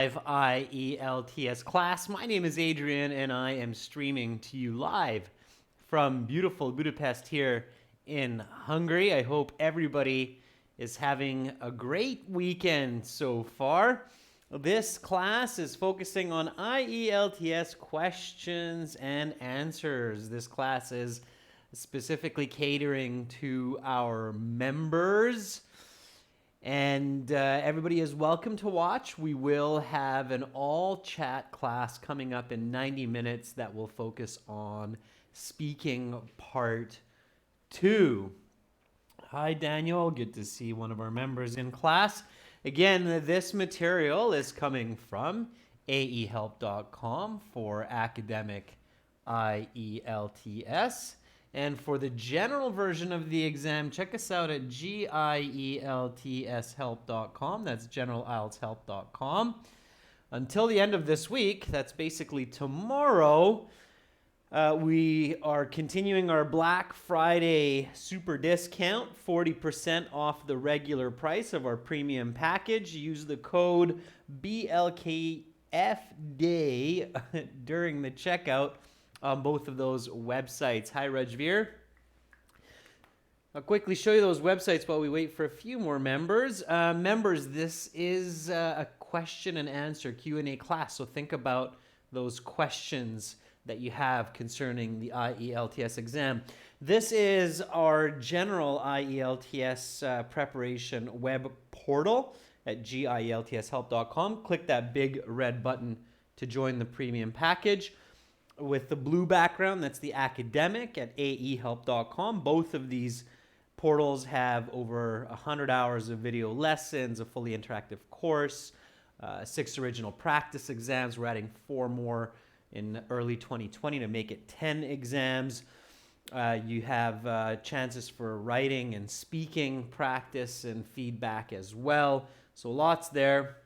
IELTS class. My name is Adrian and I am streaming to you live from beautiful Budapest here in Hungary. I hope everybody is having a great weekend so far. This class is focusing on IELTS questions and answers. This class is specifically catering to our members. And everybody is welcome to watch. We will have an all-chat class coming up in 90 minutes that will focus on speaking part 2. Hi, Daniel. Good to see one of our members in class. Again, this material is coming from aehelp.com for academic IELTS. And for the general version of the exam, check us out at gieltshelp.com. That's generalieltshelp.com. Until the end of this week, that's basically tomorrow, we are continuing our Black Friday super discount, 40% off the regular price of our premium package. Use the code BLKFDAY during the checkout on both of those websites. Hi, Rajveer. I'll quickly show you those websites while we wait for a few more members. Members, this is a question and answer Q&A class, so think about those questions that you have concerning the IELTS exam. This is our general IELTS preparation web portal at gieltshelp.com. Click that big red button to join the premium package. With the blue background, that's the academic at aehelp.com. Both of these portals have over 100 hours of video lessons, a fully interactive course, 6 original practice exams. We're adding 4 more in early 2020 to make it 10 exams. You have chances for writing and speaking practice and feedback as well. So lots there.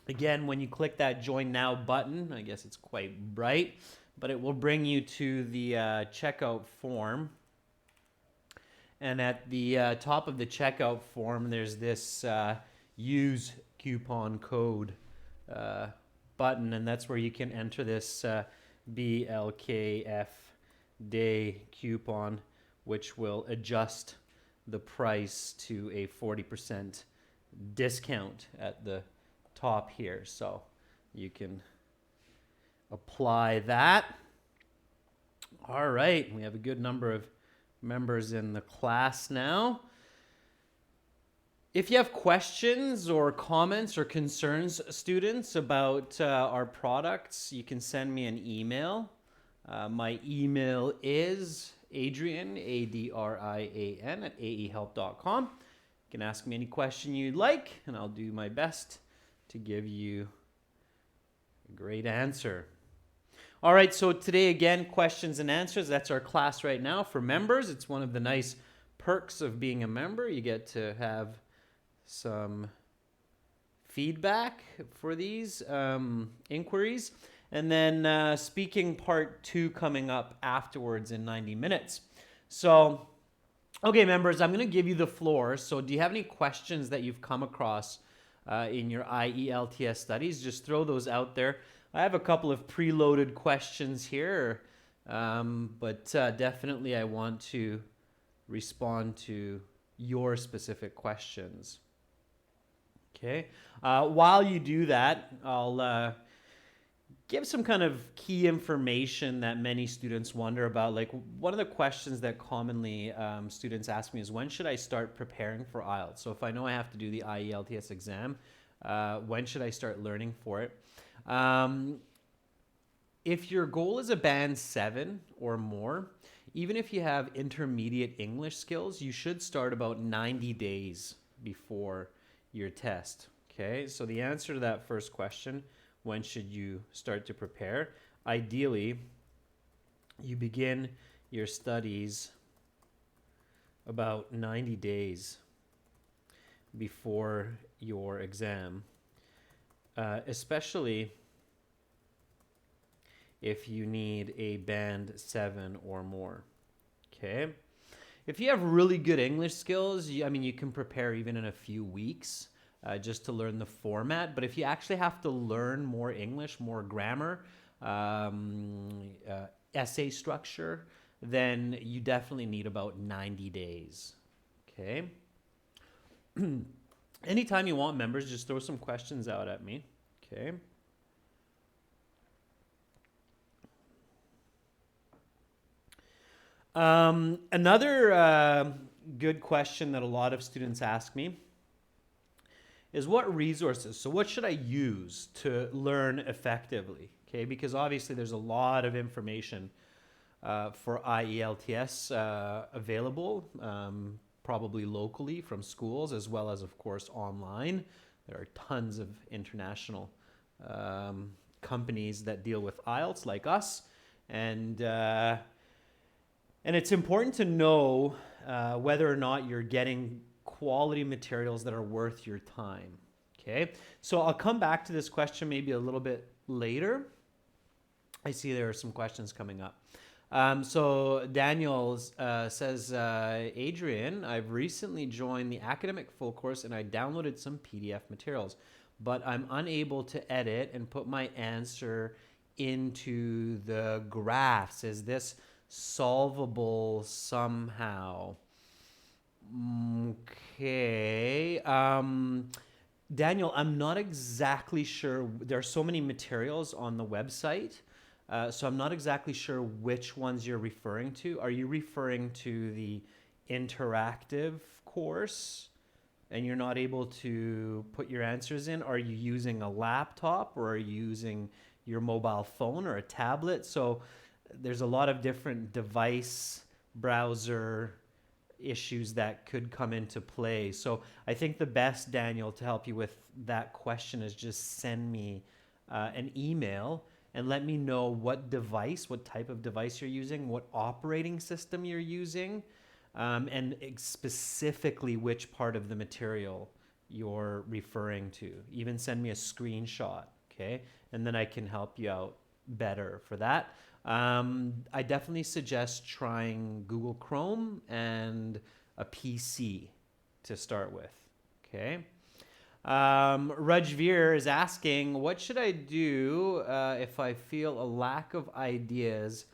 Again, when you click that Join Now button, I guess it's quite bright, but it will bring you to the checkout form. And at the top of the checkout form, there's this use coupon code button, and that's where you can enter this BLKF day coupon, which will adjust the price to a 40% discount at the top here. So you can apply that. All right, we have a good number of members in the class now. If you have questions or comments or concerns, students, about our products, you can send me an email. My email is Adrian, ADRIAN, at aehelp.com. You can ask me any question you'd like, and I'll do my best to give you a great answer. All right, so today, again, questions and answers. That's our class right now for members. It's one of the nice perks of being a member. You get to have some feedback for these inquiries. And then speaking part 2 coming up afterwards in 90 minutes. So, okay, members, I'm going to give you the floor. So do you have any questions that you've come across in your IELTS studies? Just throw those out there. I have a couple of preloaded questions here, but definitely I want to respond to your specific questions. Okay. While you do that, I'll give some kind of key information that many students wonder about. Like, one of the questions that commonly students ask me is, when should I start preparing for IELTS? So if I know I have to do the IELTS exam, when should I start learning for it? If your goal is a band 7 or more, even if you have intermediate English skills, you should start about 90 days before your test. Okay, so the answer to that first question, when should you start to prepare? Ideally, you begin your studies about 90 days before your exam. Especially if you need a band 7 or more. Okay. If you have really good English skills, you can prepare even in a few weeks. just to learn the format. But if you actually have to learn more English, more grammar, essay structure, then you definitely need about 90 days. Okay. Anytime you want, members, just throw some questions out at me. Okay. Another good question that a lot of students ask me is what resources, so what should I use to learn effectively? Okay, because obviously there's a lot of information for IELTS available, probably locally from schools as well as, of course, online. There are tons of international companies that deal with IELTS like us, and it's important to know whether or not you're getting quality materials that are worth your time. Okay, so I'll come back to this question maybe a little bit later. I see there are some questions coming up. So Daniel says, Adrian, I've recently joined the academic full course and I downloaded some PDF materials, but I'm unable to edit and put my answer into the graphs. Is this solvable somehow? Okay. Daniel, I'm not exactly sure. There are so many materials on the website, so I'm not exactly sure which ones you're referring to. Are you referring to the interactive course and you're not able to put your answers in? Are you using a laptop or are you using your mobile phone or a tablet? So there's a lot of different device browser issues that could come into play. So I think the best, Daniel, to help you with that question is just send me an email and let me know what device, what type of device you're using, what operating system you're using, and specifically which part of the material you're referring to. Even send me a screenshot, okay? And then I can help you out better for that. I definitely suggest trying Google Chrome and a PC to start with, okay? Rajveer is asking, what should I do if I feel a lack of ideas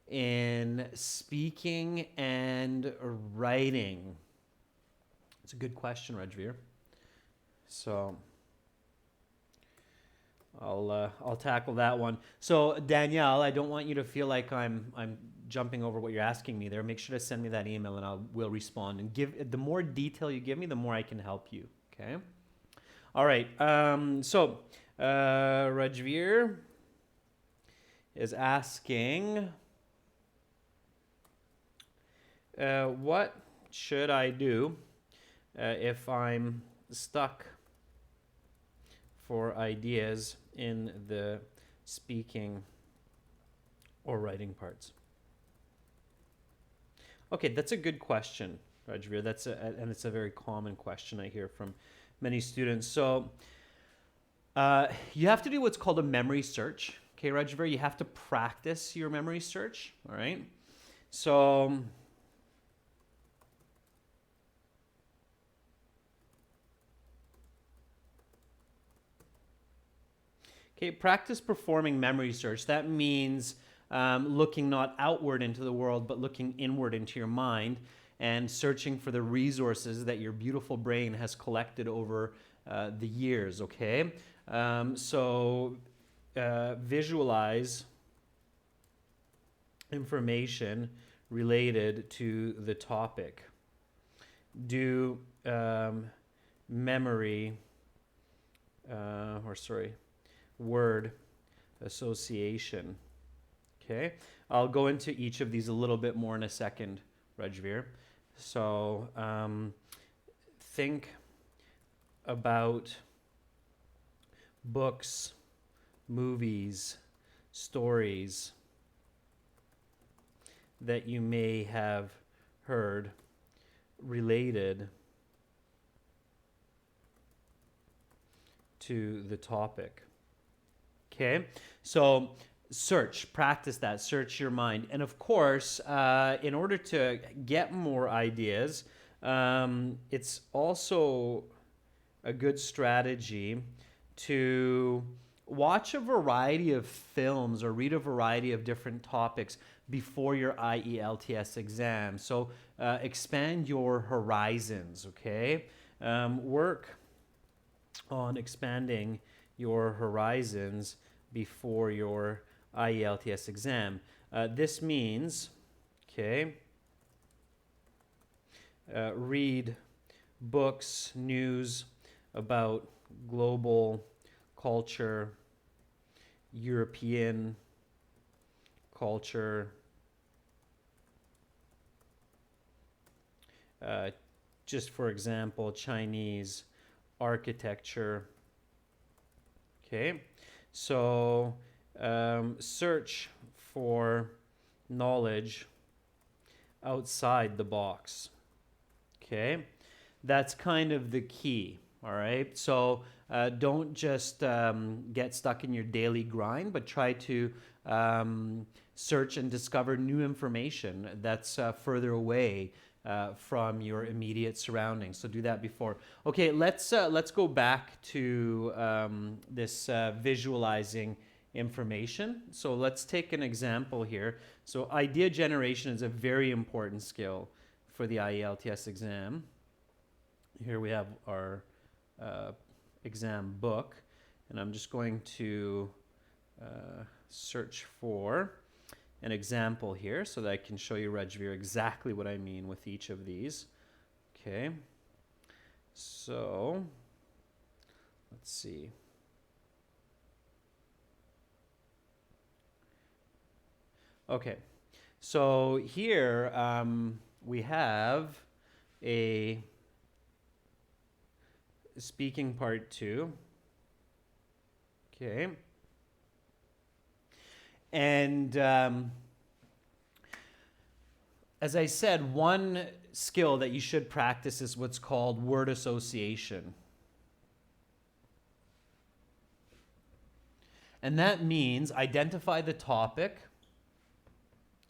in speaking and writing? It's a good question, Rajveer. So I'll tackle that one. So Danielle, I don't want you to feel like I'm jumping over what you're asking me there. Make sure to send me that email and will respond. And the more detail you give me, the more I can help you. Okay. All right. So Rajveer is asking, what should I do if I'm stuck for ideas in the speaking or writing parts? Okay, that's a good question, Rajveer. And it's a very common question I hear from many students. So you have to do what's called a memory search. Okay, Rajveer, you have to practice your memory search. All right. So okay, practice performing memory search. That means looking not outward into the world, but looking inward into your mind and searching for the resources that your beautiful brain has collected over the years, okay? So visualize information related to the topic. Do word association. Okay, I'll go into each of these a little bit more in a second, Rajveer. So think about books, movies, stories that you may have heard related to the topic. Okay, so practice that, search your mind. And of course, in order to get more ideas, it's also a good strategy to watch a variety of films or read a variety of different topics before your IELTS exam. So expand your horizons, okay? Work on expanding your horizons before your IELTS exam. This means, okay, read books, news about global culture, European culture, just for example, Chinese architecture. Okay, so search for knowledge outside the box. Okay, that's kind of the key. All right, so don't just get stuck in your daily grind, but try to search and discover new information that's further away from your immediate surroundings. So do that before. Okay, let's go back to this visualizing information. So let's take an example here. So idea generation is a very important skill for the IELTS exam. Here we have our exam book, and I'm just going to search for an example here so that I can show you, Rajveer, exactly what I mean with each of these. Okay, so let's see. Okay, so here we have a speaking part 2. Okay. And as I said, one skill that you should practice is what's called word association. And that means identify the topic,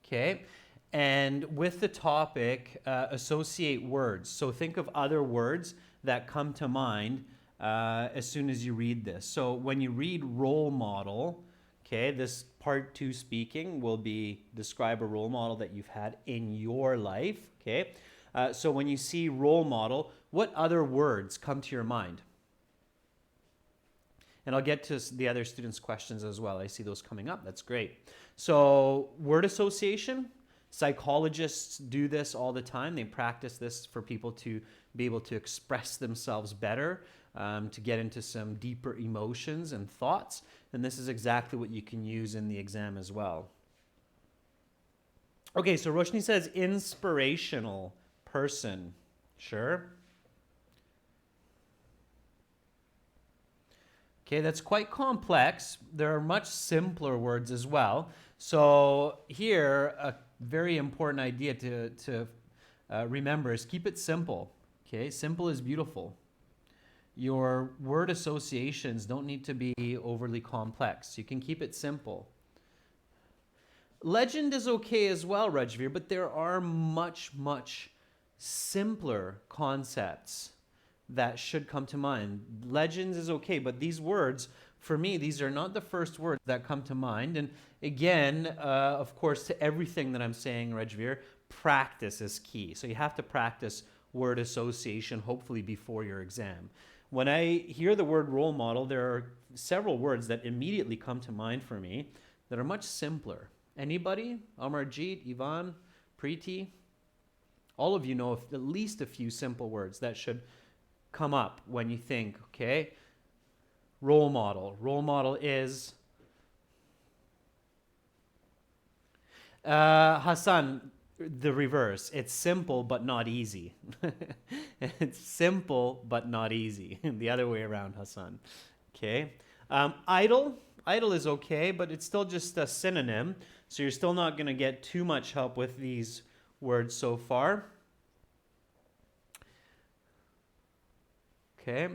okay, and with the topic, associate words. So think of other words that come to mind as soon as you read this. So when you read role model, okay, this part 2 speaking will be describe a role model that you've had in your life, okay? So when you see role model, what other words come to your mind? And I'll get to the other students' questions as well. I see those coming up. That's great. So word association, psychologists do this all the time. They practice this for people to be able to express themselves better, to get into some deeper emotions and thoughts. And this is exactly what you can use in the exam as well. Okay, so Roshni says inspirational person. Sure. Okay, that's quite complex. There are much simpler words as well. So here, a very important idea to remember is keep it simple. Okay, simple is beautiful. Your word associations don't need to be overly complex. You can keep it simple. Legend is okay as well, Rajveer, but there are much, much simpler concepts that should come to mind. Legends is okay, but these words, for me, these are not the first words that come to mind. And again, of course, to everything that I'm saying, Rajveer, practice is key. So you have to practice word association, hopefully before your exam. When I hear the word role model, there are several words that immediately come to mind for me that are much simpler. Anybody? Amarjeet, Ivan, Preeti? All of you know at least a few simple words that should come up when you think, okay, role model. Role model is Hassan, the reverse. It's simple but not easy. It's simple but not easy. The other way around, Hassan. Okay. Idle. Idle is okay, but it's still just a synonym. So you're still not going to get too much help with these words so far. Okay.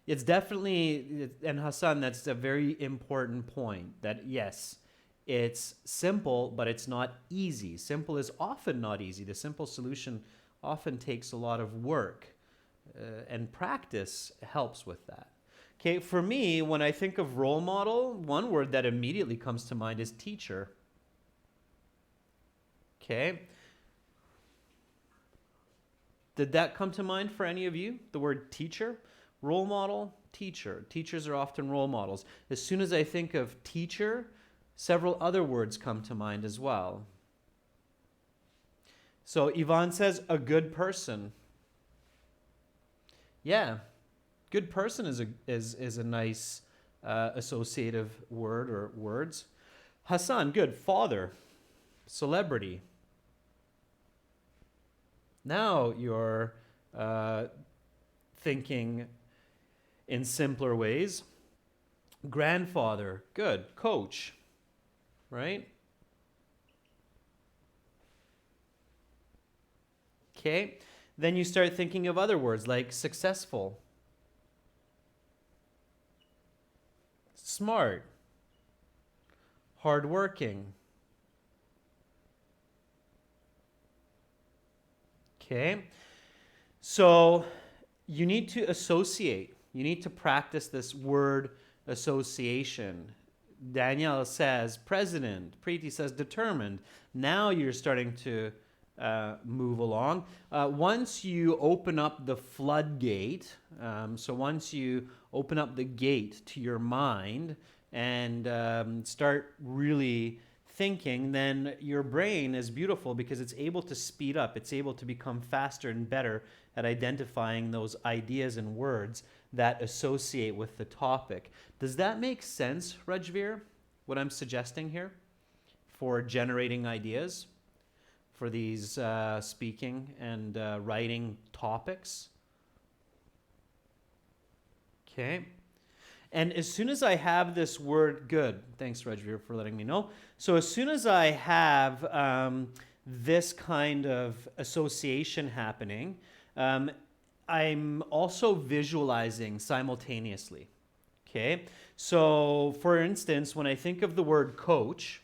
It's definitely, and Hassan, that's a very important point, that yes, it's simple, but it's not easy. Simple is often not easy. The simple solution often takes a lot of work. and practice helps with that. Okay, for me, when I think of role model, one word that immediately comes to mind is teacher. Okay. Did that come to mind for any of you? The word teacher? Role model, teacher. Teachers are often role models. As soon as I think of teacher, several other words come to mind as well. So Yvonne says, a good person. Yeah, good person is a nice associative word or words. Hassan, good. Father, celebrity. Now you're thinking in simpler ways. Grandfather, good. Coach, right? Okay. Then you start thinking of other words like successful, smart, hardworking. Okay. So you need to associate. You need to practice this word association. Danielle says president. Preeti says determined. Now you're starting to move along. Once you open up the floodgate, so once you open up the gate to your mind and start really thinking, then your brain is beautiful because it's able to speed up. It's able to become faster and better at identifying those ideas and words that associate with the topic. Does that make sense, Rajveer, what I'm suggesting here for generating ideas for these speaking and writing topics? Okay. And as soon as I have this word, good. Thanks, Rajveer, for letting me know. So as soon as I have this kind of association happening, I'm also visualizing simultaneously. Okay. So for instance, when I think of the word coach,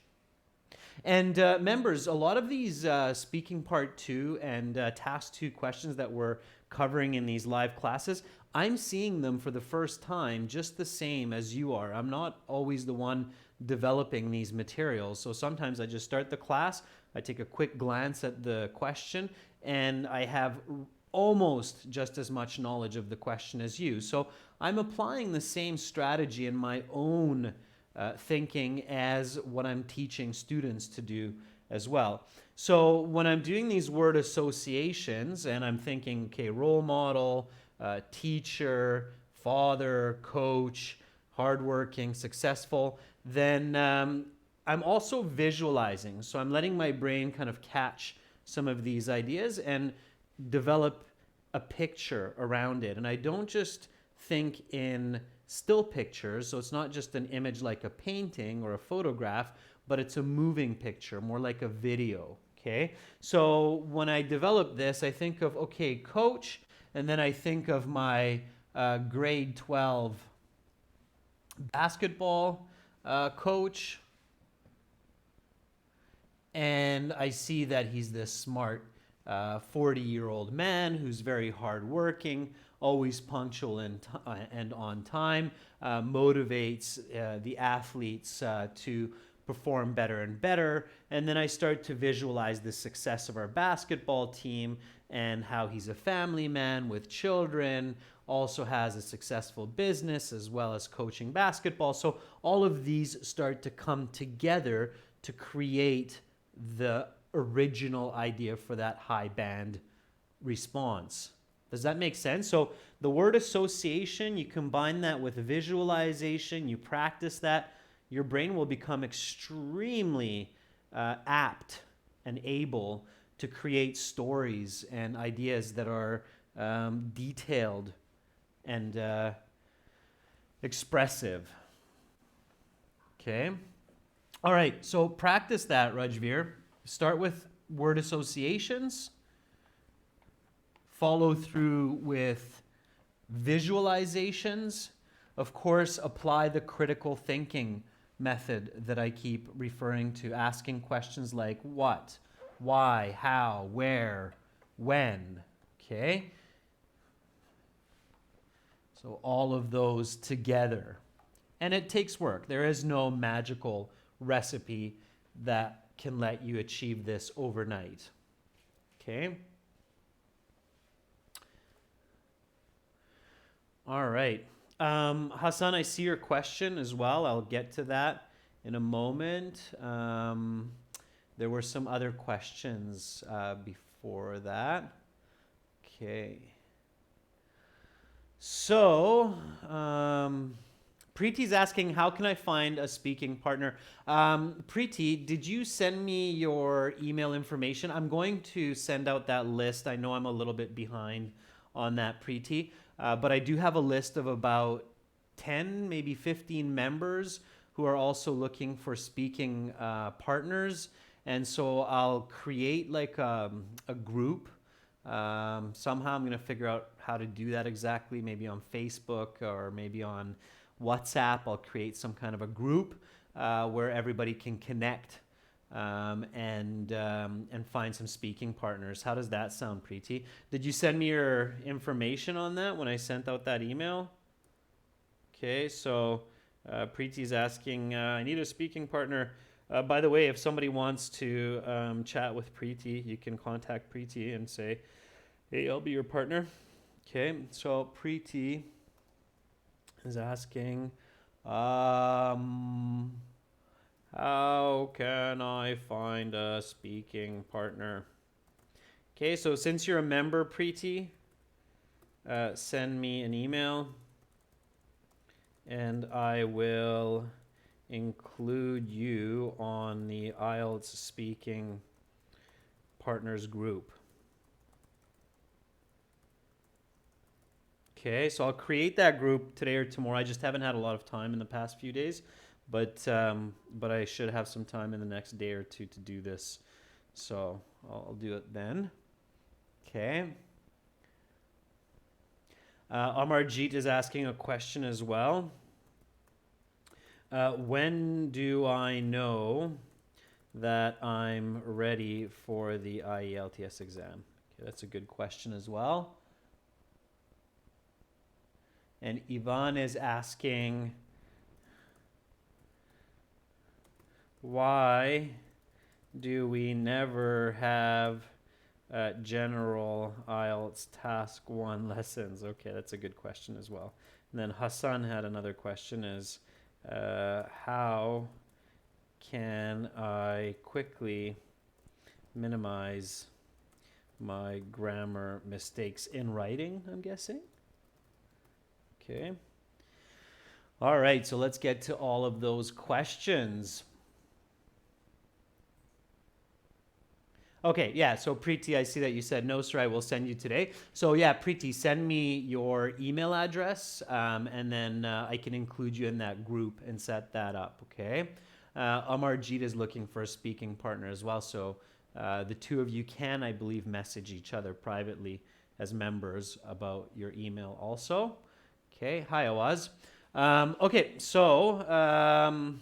and members, a lot of these speaking part 2 and task 2 questions that we're covering in these live classes, I'm seeing them for the first time just the same as you are. I'm not always the one developing these materials. So sometimes I just start the class, I take a quick glance at the question, and I have almost just as much knowledge of the question as you. So I'm applying the same strategy in my own thinking as what I'm teaching students to do as well. So when I'm doing these word associations and I'm thinking, okay, role model, teacher, father, coach, hardworking, successful, then I'm also visualizing. So I'm letting my brain kind of catch some of these ideas and develop a picture around it. And I don't just think in still pictures, so it's not just an image like a painting or a photograph, but it's a moving picture, more like a video, okay? So when I develop this, I think of, okay, coach, and then I think of my grade 12 basketball coach, and I see that he's this smart 40-year-old man who's very hardworking, always punctual and on time, motivates the athletes to perform better and better. And then I start to visualize the success of our basketball team and how he's a family man with children, also has a successful business as well as coaching basketball. So all of these start to come together to create the original idea for that high band response. Does that make sense? So the word association, you combine that with visualization, you practice that, your brain will become extremely apt and able to create stories and ideas that are detailed and expressive. Okay? All right, so practice that, Rajveer. Start with word associations. Follow through with visualizations. Of course, apply the critical thinking method that I keep referring to, asking questions like what, why, how, where, when, okay? So all of those together. And it takes work. There is no magical recipe that can let you achieve this overnight. Okay? All right. Hassan, I see your question as well. I'll get to that in a moment. There were some other questions before that. Okay. So, Preeti's asking, how can I find a speaking partner? Preeti, did you send me your email information? I'm going to send out that list. I know I'm a little bit behind on that, Preeti, but I do have a list of about 10, maybe 15 members who are also looking for speaking partners. And so I'll create like a group. Somehow I'm going to figure out how to do that exactly, maybe on Facebook or maybe on WhatsApp. I'll create some kind of a group where everybody can connect and find some speaking partners. How does that sound, Preeti? Did you send me your information on that when I sent out that email? Okay, so Preeti's asking, I need a speaking partner. By the way, if somebody wants to chat with Preeti, you can contact Preeti and say, hey, I'll be your partner. Okay, so Preeti is asking, how can I find a speaking partner? Okay, so since you're a member, Preeti, send me an email and I will include you on the IELTS speaking partners group. Okay, so I'll create that group today or tomorrow. I just haven't had a lot of time in the past few days, but I should have some time in the next day or two to do this. So I'll do it then. Okay. Amarjeet is asking a question as well. When do I know that I'm ready for the IELTS exam? Okay, that's a good question as well. And Yvonne is asking, why do we never have general IELTS task 1 lessons? Okay, that's a good question as well. And then Hassan had another question is, how can I quickly minimize my grammar mistakes in writing, I'm guessing? Okay. All right, so let's get to all of those questions. Okay, yeah, so Preeti, I see that you said, no, sir, I will send you today. So yeah, Preeti, send me your email address, and then I can include you in that group and set that up, okay? Amarjeet is looking for a speaking partner as well, so the two of you can, I believe, message each other privately as members about your email also. Okay, hi, Awaz. Okay, so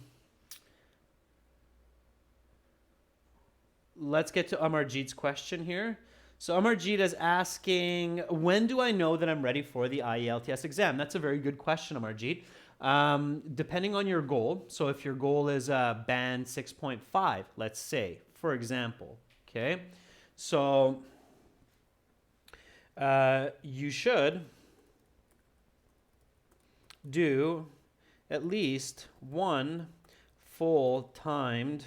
let's get to Amarjeet's question here. So Amarjeet is asking, when do I know that I'm ready for the IELTS exam? That's a very good question, Amarjeet. Depending on your goal, so if your goal is band 6.5, let's say, for example, okay? So you should do at least one full-timed,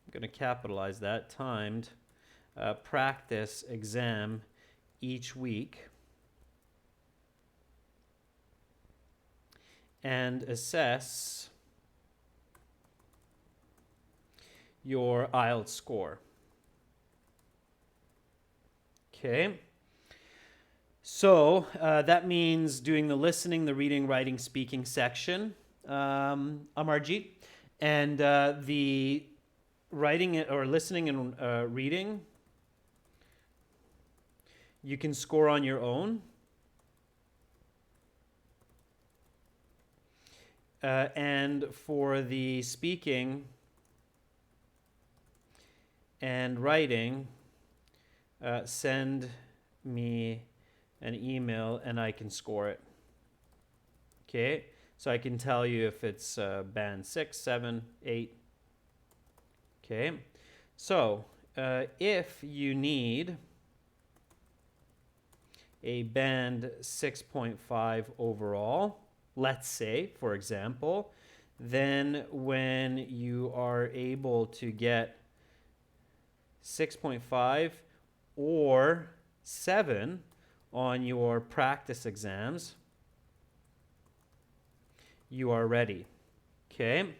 I'm going to capitalize that, timed practice exam each week and assess your IELTS score. Okay. So that means doing the listening, the reading, writing, speaking section, Amarjeet, and the writing or listening and reading, you can score on your own. And for the speaking and writing, send me an email and I can score it. Okay, so I can tell you if it's band 6, 7, 8. Okay, so if you need a band 6.5 overall, let's say, for example, then when you are able to get 6.5 or 7 on your practice exams, you are ready. Okay?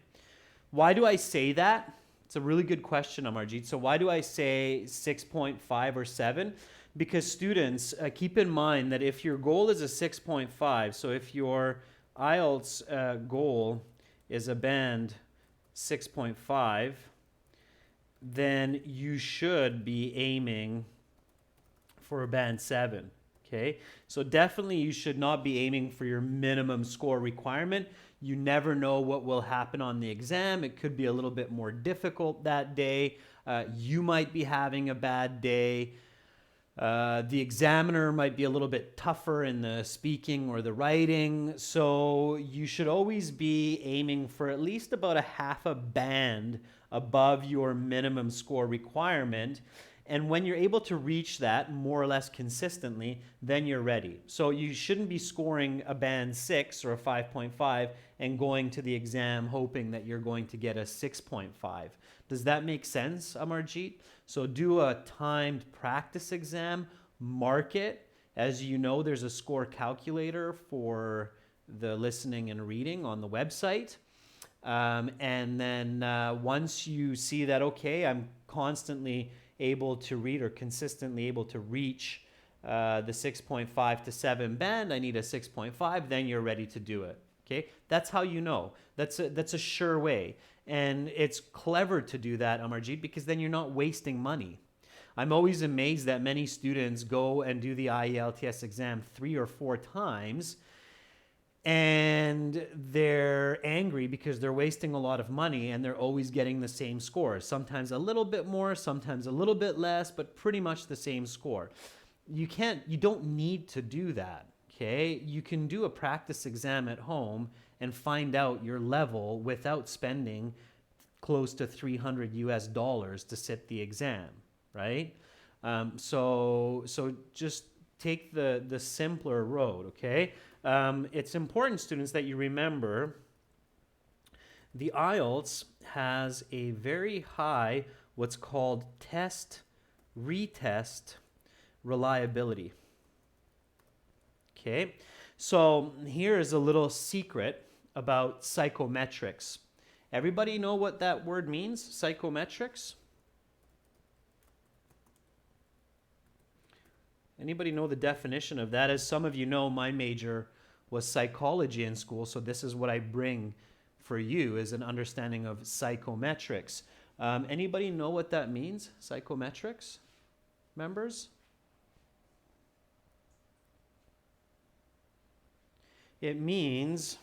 Why do I say that? It's a really good question, Amarjeet. So why do I say 6.5 or 7? Because students, keep in mind that if your goal is a 6.5, so if your IELTS goal is a band 6.5, then you should be aiming for a band 7. Okay, so definitely you should not be aiming for your minimum score requirement. You never know what will happen on the exam. It could be a little bit more difficult that day. You might be having a bad day. The examiner might be a little bit tougher in the speaking or the writing. So you should always be aiming for at least about a half a band above your minimum score requirement. And when you're able to reach that more or less consistently, then you're ready. So you shouldn't be scoring a band 6 or a 5.5 and going to the exam hoping that you're going to get a 6.5. Does that make sense, Amarjeet? So do a timed practice exam, mark it. As you know, there's a score calculator for the listening and reading on the website. And then once you see that, okay, I'm constantly able to read or consistently able to reach the 6.5 to 7 band, I need a 6.5, then you're ready to do it. Okay, that's how you know. That's a sure way. And it's clever to do that, Amarjeet, because then you're not wasting money. I'm always amazed that many students go and do the IELTS exam 3 or 4 times and they're angry because they're wasting a lot of money and they're always getting the same score. Sometimes a little bit more, sometimes a little bit less, but pretty much the same score. You don't need to do that, okay? You can do a practice exam at home and find out your level without spending close to $300 US to sit the exam, right? So just take the simpler road, okay? It's important, students, that you remember the IELTS has a very high what's called retest reliability. Okay, so here is a little secret about psychometrics. Everybody know what that word means, psychometrics? Anybody know the definition of that? As some of you know, my major was psychology in school, so this is what I bring for you is an understanding of psychometrics. Anybody know what that means, psychometrics? Members? It means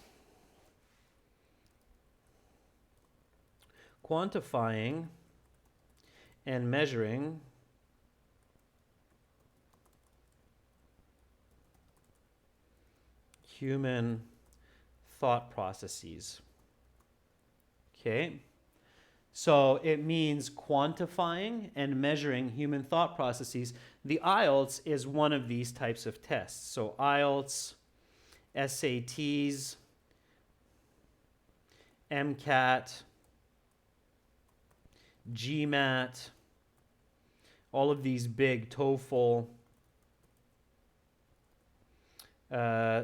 quantifying and measuring human thought processes. Okay? So it means quantifying and measuring human thought processes. The IELTS is one of these types of tests. So IELTS, SATs, MCAT, GMAT, all of these big, TOEFL,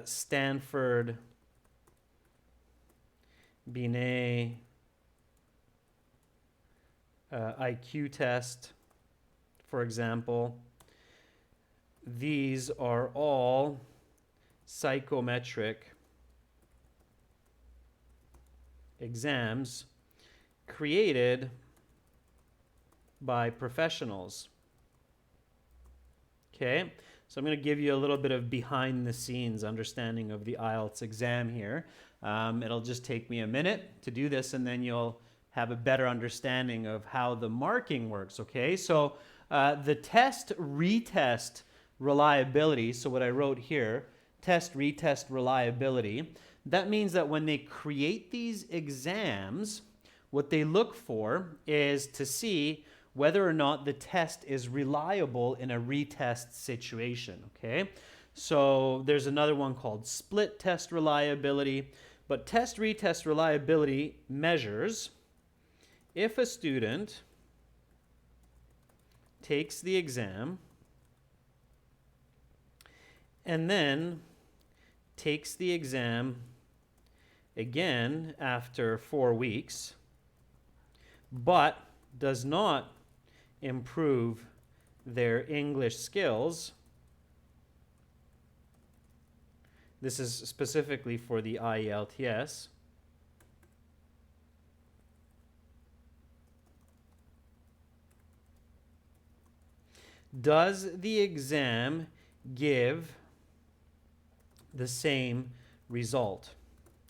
Stanford, Binet, IQ test, for example. These are all psychometric exams created by professionals. Okay, so I'm going to give you a little bit of behind the scenes understanding of the IELTS exam here. It'll just take me a minute to do this and then you'll have a better understanding of how the marking works, okay? So the test retest reliability, so what I wrote here, test, retest reliability, that means that when they create these exams, what they look for is to see whether or not the test is reliable in a retest situation, okay? So there's another one called split test reliability, but test retest reliability measures if a student takes the exam and then takes the exam again after 4 weeks, but does not improve their English skills. This is specifically for the IELTS. Does the exam give the same result?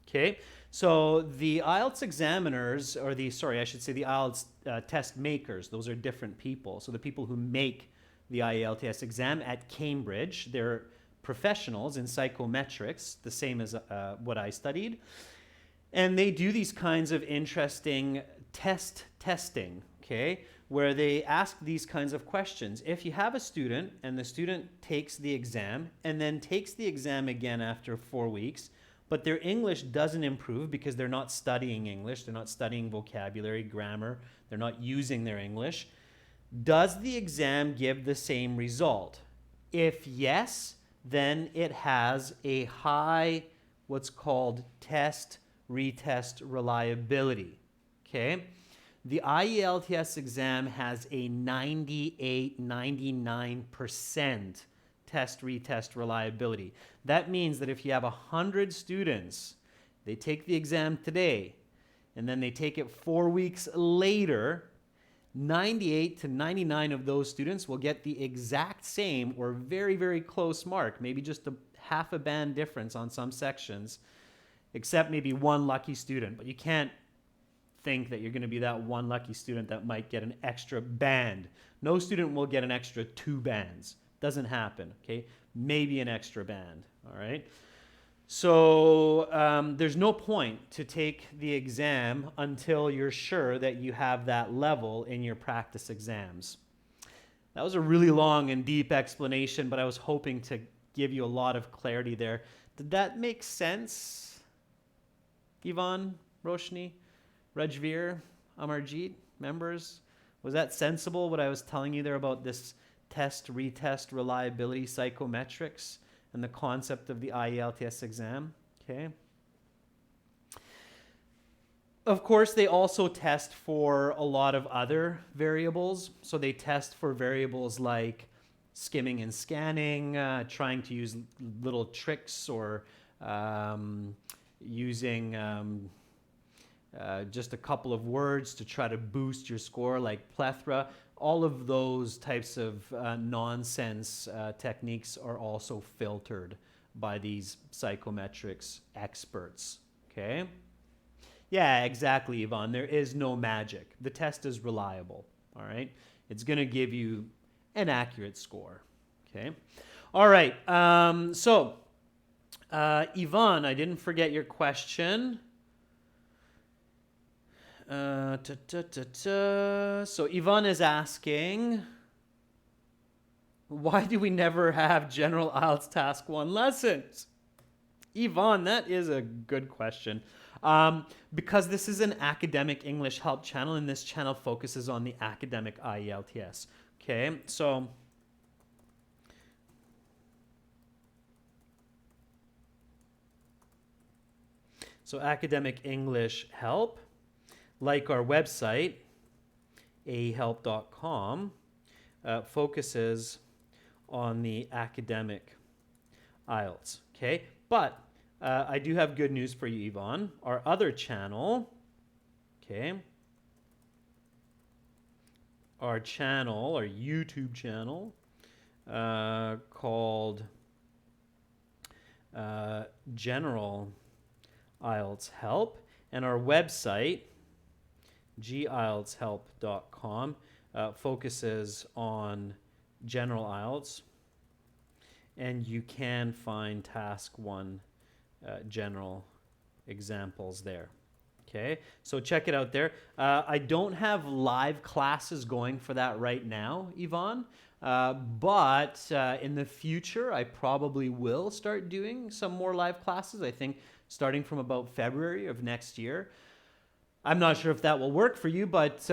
Okay, so the IELTS examiners, or the IELTS test makers, those are different people. So the people who make the IELTS exam at Cambridge, they're professionals in psychometrics, the same as what I studied. And they do these kinds of interesting testing, okay, where they ask these kinds of questions. If you have a student and the student takes the exam and then takes the exam again after 4 weeks, but their English doesn't improve because they're not studying English, they're not studying vocabulary, grammar, they're not using their English, does the exam give the same result? If yes, then it has a high, what's called test retest reliability, okay? The IELTS exam has a 98-99% test retest reliability. That means that if you have 100 students, they take the exam today, and then they take it 4 weeks later, 98 to 99 of those students will get the exact same or very, very close mark, maybe just a half a band difference on some sections, except maybe one lucky student. But you can't think that you're going to be that one lucky student that might get an extra band. No student will get an extra 2 bands. Doesn't happen, okay? Maybe an extra band, all right? So there's no point to take the exam until you're sure that you have that level in your practice exams. That was a really long and deep explanation, but I was hoping to give you a lot of clarity there. Did that make sense, Yvonne, Roshni, Rajveer, Amarjeet, members? Was that sensible, what I was telling you there about this test, retest, reliability, psychometrics, and the concept of the IELTS exam? Okay. Of course, they also test for a lot of other variables. So they test for variables like skimming and scanning, trying to use little tricks, or using just a couple of words to try to boost your score, like plethora. All of those types of nonsense techniques are also filtered by these psychometrics experts, okay? Yeah, exactly, Yvonne. There is no magic. The test is reliable, all right? It's going to give you an accurate score, okay? All right, Yvonne, I didn't forget your question. So Yvonne is asking, why do we never have general IELTS Task 1 lessons? Yvonne, that is a good question. Because this is an academic English help channel, and this channel focuses on the academic IELTS. Okay, so academic English help, like our website, ahelp.com, focuses on the academic IELTS, okay? But I do have good news for you, Yvonne. Our other channel, okay, our YouTube channel, called General IELTS Help, and our website, gieltshelp.com, focuses on general IELTS. and you can find task 1 general examples there. Okay, so check it out there. I don't have live classes going for that right now, Yvonne, but in the future, I probably will start doing some more live classes, I think starting from about February of next year. I'm not sure if that will work for you, but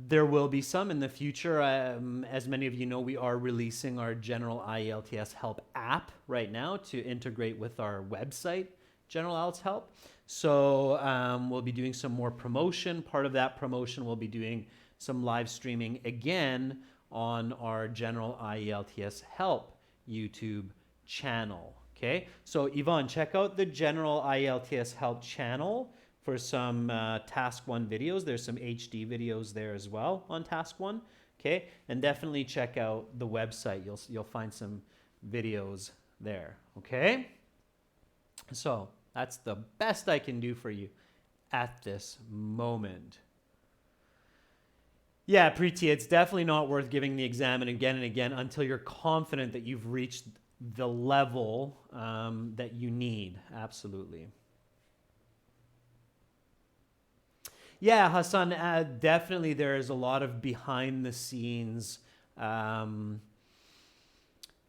there will be some in the future. As many of you know, we are releasing our General IELTS Help app right now to integrate with our website, General IELTS Help. So we'll be doing some more promotion. Part of that promotion, we'll be doing some live streaming again on our General IELTS Help YouTube channel. Okay, so Yvonne, check out the General IELTS Help channel for some Task 1 videos. There's some HD videos there as well on Task 1. Okay, and definitely check out the website. You'll find some videos there. Okay, so that's the best I can do for you at this moment. Yeah, Preeti, it's definitely not worth giving the exam and again until you're confident that you've reached the level that you need. Absolutely. Yeah, Hassan, definitely there is a lot of behind the scenes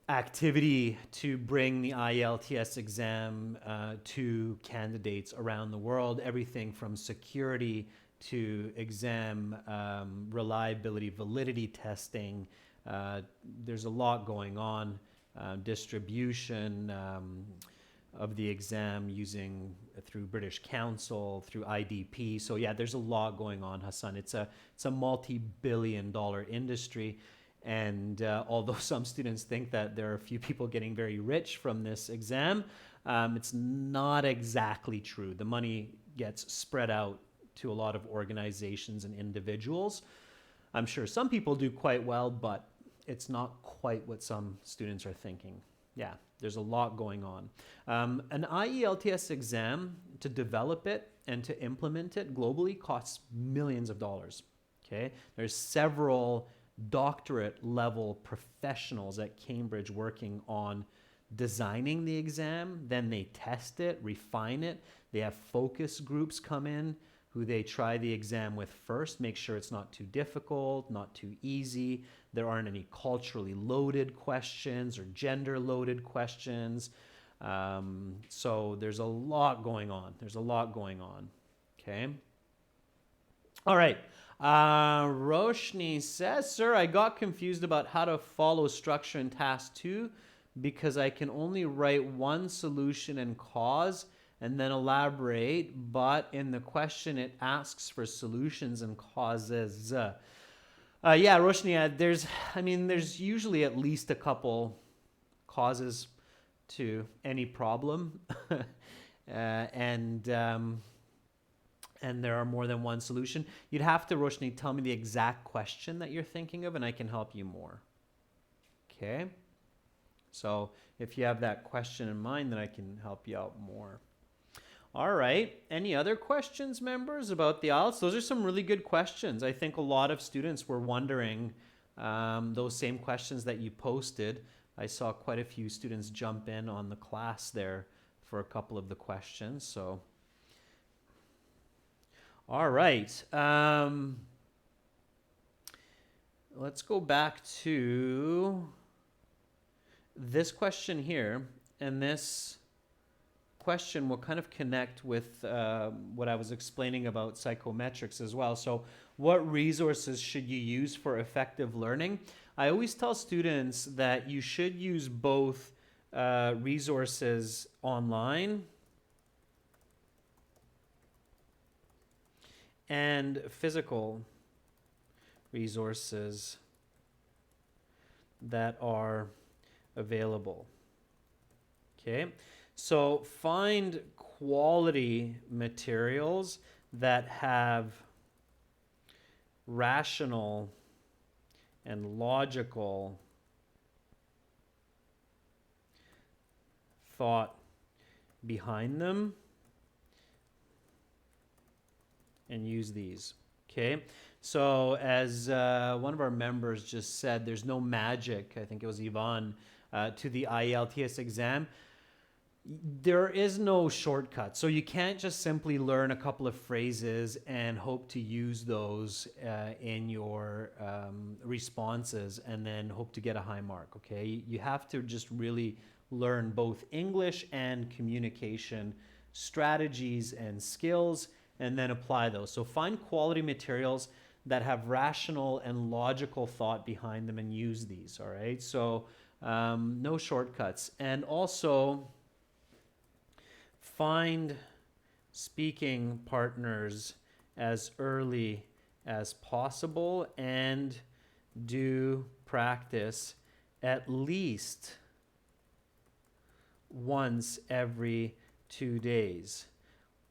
activity to bring the IELTS exam to candidates around the world. Everything from security to exam reliability, validity testing. There's a lot going on. Distribution of the exam through British Council, through IDP. So yeah, there's a lot going on, Hassan. It's a multi-billion-dollar industry. And although some students think that there are a few people getting very rich from this exam, it's not exactly true. The money gets spread out to a lot of organizations and individuals. I'm sure some people do quite well, but it's not quite what some students are thinking. Yeah, there's a lot going on. An IELTS exam, to develop it and to implement it globally, costs millions of dollars. Okay, there's several doctorate level professionals at Cambridge working on designing the exam. Then they test it, refine it. They have focus groups come in who they try the exam with first, make sure it's not too difficult, not too easy. There aren't any culturally loaded questions or gender loaded questions. So there's a lot going on. Okay. All right. Roshni says, sir, I got confused about how to follow structure in task 2 because I can only write one solution and cause and then elaborate, but in the question it asks for solutions and causes. Yeah, Roshni, there's usually at least a couple causes to any problem. And there are more than one solution. You'd have to, Roshni, tell me the exact question that you're thinking of, and I can help you more. Okay? So if you have that question in mind, then I can help you out more. All right. Any other questions, members, about the IELTS? Those are some really good questions. I think a lot of students were wondering those same questions that you posted. I saw quite a few students jump in on the class there for a couple of the questions. So, all right. Let's go back to this question here, and this question will kind of connect with what I was explaining about psychometrics as well. So what resources should you use for effective learning? I always tell students that you should use both resources online and physical resources that are available. Okay? So find quality materials that have rational and logical thought behind them and use these. Okay? So as one of our members just said, there's no magic. I think it was Yvonne. to the IELTS exam, there is no shortcut. So you can't just simply learn a couple of phrases and hope to use those in your responses and then hope to get a high mark, okay? You have to just really learn both English and communication strategies and skills and then apply those. So find quality materials that have rational and logical thought behind them and use these, all right? So no shortcuts. And also, find speaking partners as early as possible and do practice at least once every 2 days.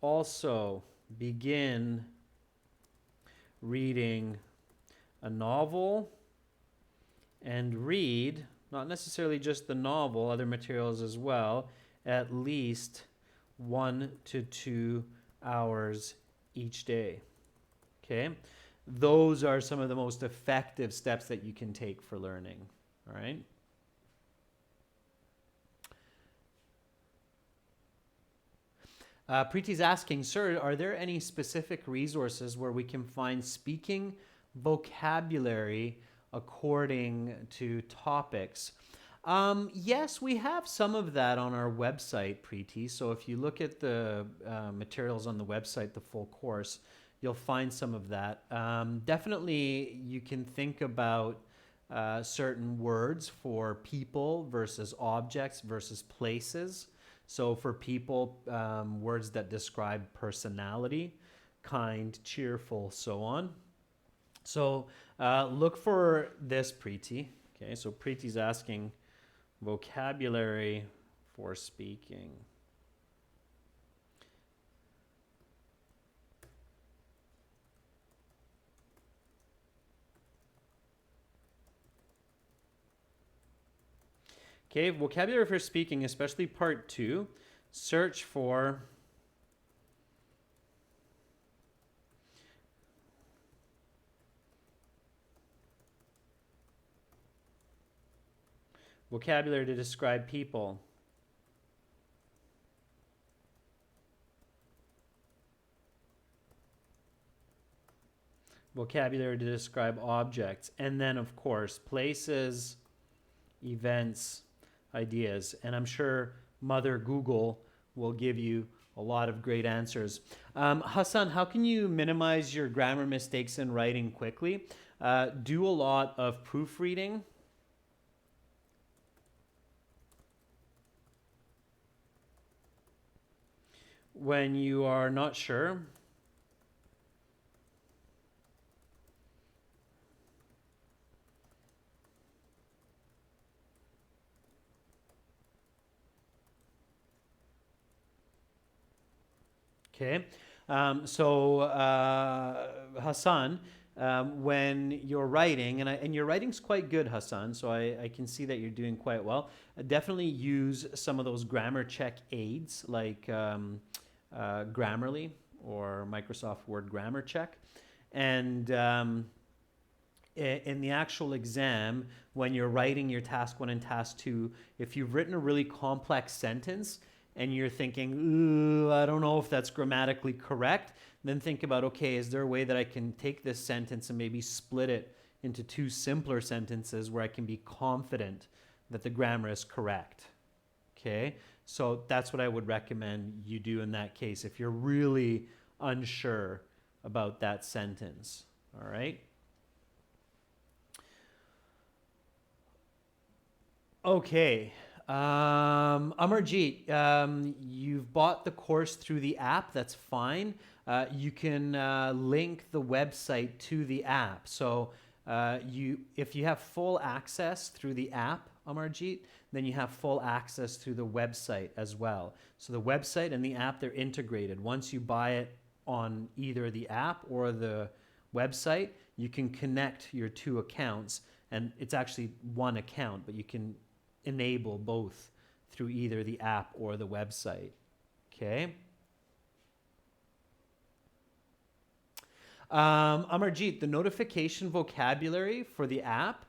Also, begin reading a novel and read, not necessarily just the novel, other materials as well, at least 1 to 2 hours each day. Okay? Those are some of the most effective steps that you can take for learning. All right? Preeti's asking, sir, are there any specific resources where we can find speaking vocabulary according to topics? Yes, we have some of that on our website, Preeti. So if you look at the materials on the website, the full course, you'll find some of that. Definitely, you can think about certain words for people versus objects versus places. So for people, words that describe personality, kind, cheerful, so on. So look for this, Preeti. Okay, so Preeti's asking vocabulary for speaking. Okay, vocabulary for speaking, especially part 2. Search for vocabulary to describe people. Vocabulary to describe objects. And then, of course, places, events, ideas. And I'm sure Mother Google will give you a lot of great answers. Hassan, how can you minimize your grammar mistakes in writing quickly? Do a lot of proofreading. When you are not sure, okay. Hassan, when you're writing, and your writing's quite good, Hassan, so I can see that you're doing quite well. Definitely use some of those grammar check aids like Grammarly or Microsoft Word Grammar Check. And in the actual exam, when you're writing your task 1 and task 2, if you've written a really complex sentence and you're thinking, I don't know if that's grammatically correct, then think about, okay, is there a way that I can take this sentence and maybe split it into 2 simpler sentences where I can be confident that the grammar is correct? Okay, so that's what I would recommend you do in that case if you're really unsure about that sentence. All right. Okay. Amarjeet, you've bought the course through the app. That's fine. You can link the website to the app. So if you have full access through the app, Amarjeet, then you have full access through the website as well. So the website and the app, they're integrated. Once you buy it on either the app or the website, you can connect your 2 accounts, and it's actually 1 account, but you can enable both through either the app or the website. Okay. Amarjeet, the notification vocabulary for the app,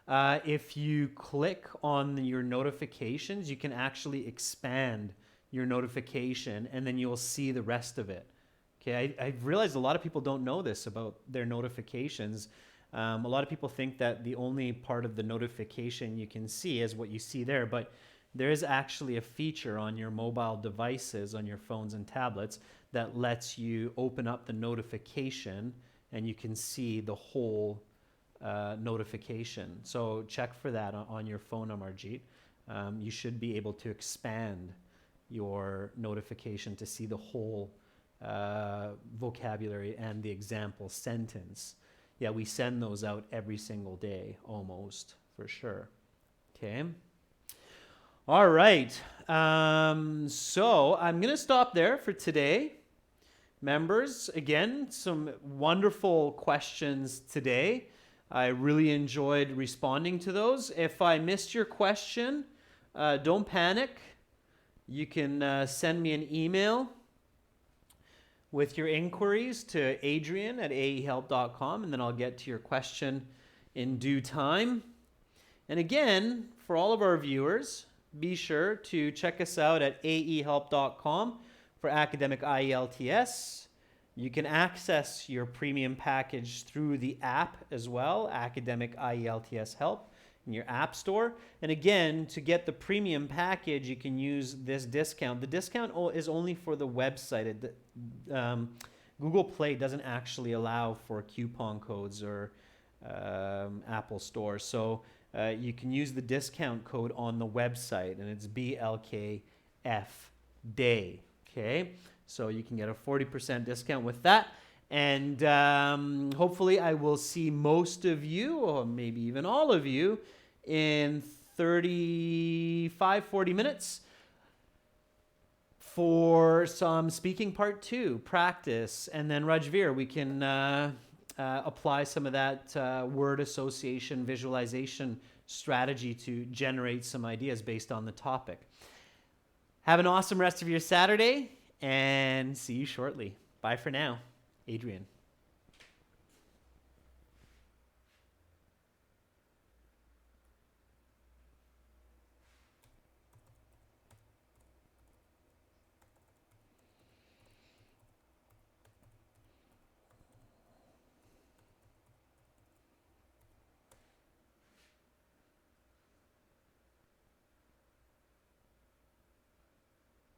if you click on your notifications, you can actually expand your notification, and then you'll see the rest of it. Okay, I've realized a lot of people don't know this about their notifications. A lot of people think that the only part of the notification you can see is what you see there, but there is actually a feature on your mobile devices, on your phones and tablets, that lets you open up the notification and you can see the whole notification. So check for that on your phone, Amarjeet. You should be able to expand your notification to see the whole vocabulary and the example sentence. Yeah, we send those out every single day, almost, for sure. Okay. All right. So I'm going to stop there for today. Members, again, some wonderful questions today. I really enjoyed responding to those. If I missed your question, don't panic. You can send me an email with your inquiries to adrian@aehelp.com, and then I'll get to your question in due time. And again, for all of our viewers, be sure to check us out at aehelp.com for academic IELTS. You can access your premium package through the app as well, Academic IELTS Help, in your app store. And again, to get the premium package, you can use this discount. The discount is only for the website. Google Play doesn't actually allow for coupon codes or Apple Store. So you can use the discount code on the website, and it's BLKF Day. Okay, so you can get a 40% discount with that. And hopefully I will see most of you, or maybe even all of you, in 40 minutes for some speaking part 2, practice. And then Rajveer, we can apply some of that word association, visualization strategy to generate some ideas based on the topic. Have an awesome rest of your Saturday, and see you shortly. Bye for now. Adrian.